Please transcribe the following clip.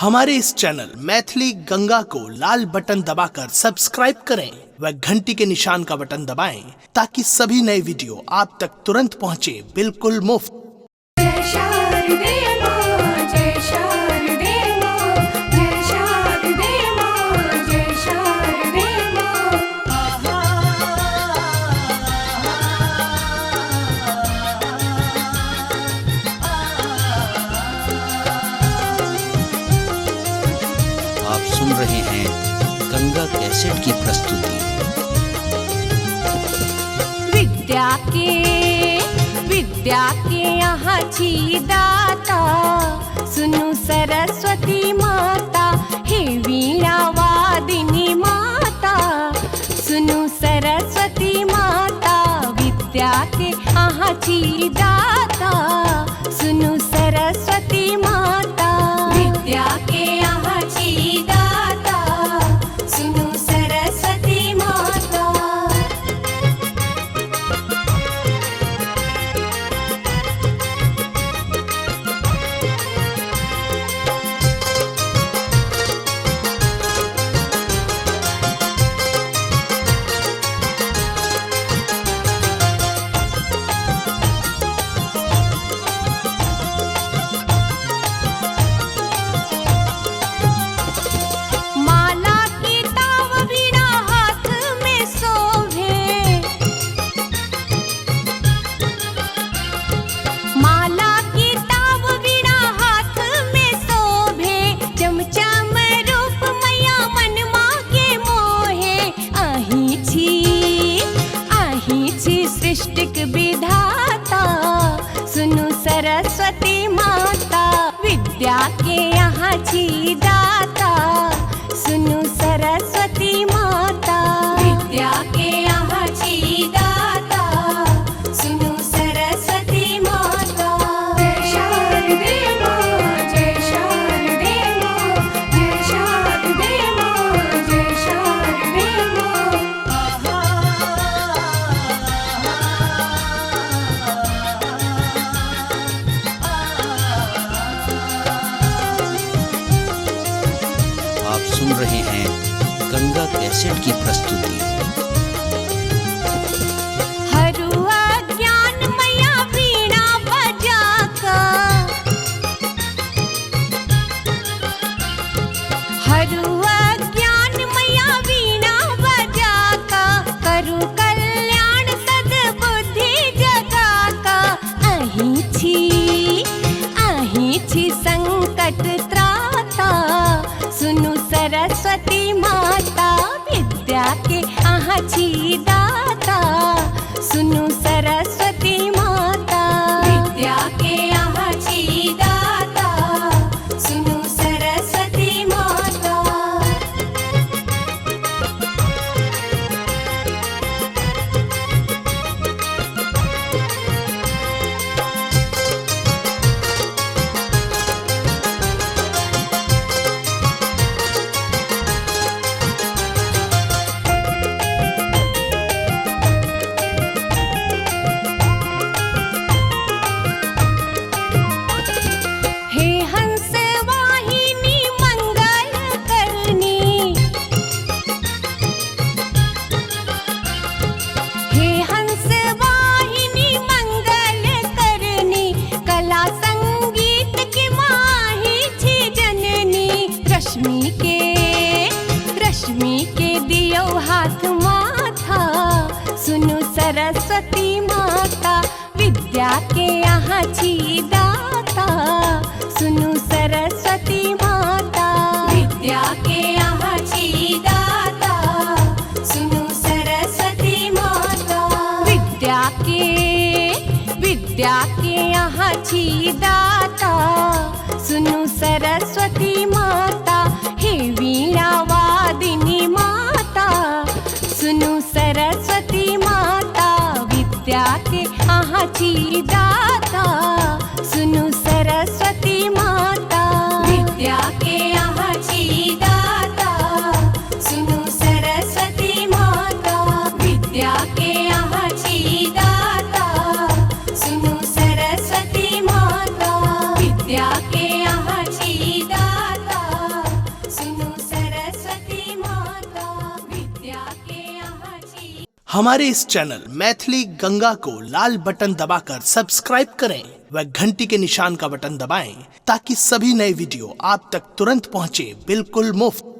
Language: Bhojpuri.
हमारे इस चैनल मैथिली गंगा को लाल बटन दबाकर सब्सक्राइब करें व घंटी के निशान का बटन दबाएं ताकि सभी नए वीडियो आप तक तुरंत पहुंचे बिल्कुल मुफ्त। आप सुन रहे हैं गंगा कैसेट की प्रस्तुति। विद्या के यहाँ छी दाता, सुनु सरस्वती माता, हे वीणा वादिनी माता, सुनु सरस्वती माता। विद्या के यहाँ छी दाता, सुनु सरस्वती माता। विद्या के यहाँ छी दाता, सुनु सरस्वती माता। माला की ताव वीणा हाथ में शोभे, माला की ताव वीणा हाथ में शोभे। चमचम रूप मैया मनमा के मोहे। आही छी सृष्टिक विधाता, सुनु सरस्वती माता। विद्या के यहाँ छी दाता, सुनु सरस्वती माता। विद्या के यहाँ छी दाता, सुनु सरस्वती माता। जय शारदे माँ, जय शारदे माँ, जय शारदे माँ, जय शारदे आप सुन रहे हैं गंगा कैसेट की प्रस्तुति। हरुआ ज्ञान मैया वीणा बजाकर, हरुआ ज्ञान मैया वीणा बजाकर, करु कल्याण सद्बुद्धि जगाकर। अहीं छी संकट त्राता, सुनु सरस्वती माता। विद्या के यहाँ छी दाता, सुनु सरस्वती माता। विद्या के यहाँ छी दाता, सुनु सरस्वती माता। हे हंस वाहिनी मंगल करनी, हे हंस वाहिनी मंगल करनी। कला संगीत की माही छी जननी। रश्मि के दियो हाथ माथा, सुनु सरस्वती माता। विद्या के यहाँ छी दाता, सुनु सरस्वती माता। विद्या के यहाँ छी दाता, सुनु सरस्वती माता। विद्या के यहाँ छी दाता, सुनु सरस्वती माता। हे वीणा वादिनी माता, सुनु सरस्वती माता। विद्या के यहाँ छी दाता, सुनु सरस्वती माता। विद्या के यहाँ छी दाता, सुनु सरस्वती माता। विद्या के यहाँ छी दाता, सुनु सरस्वती माता। विद्या के यहाँ छी दाता। हमारे इस चैनल मैथिली गंगा को लाल बटन दबाकर सब्सक्राइब करें व घंटी के निशान का बटन दबाएं ताकि सभी नए वीडियो आप तक तुरंत पहुंचे बिल्कुल मुफ्त।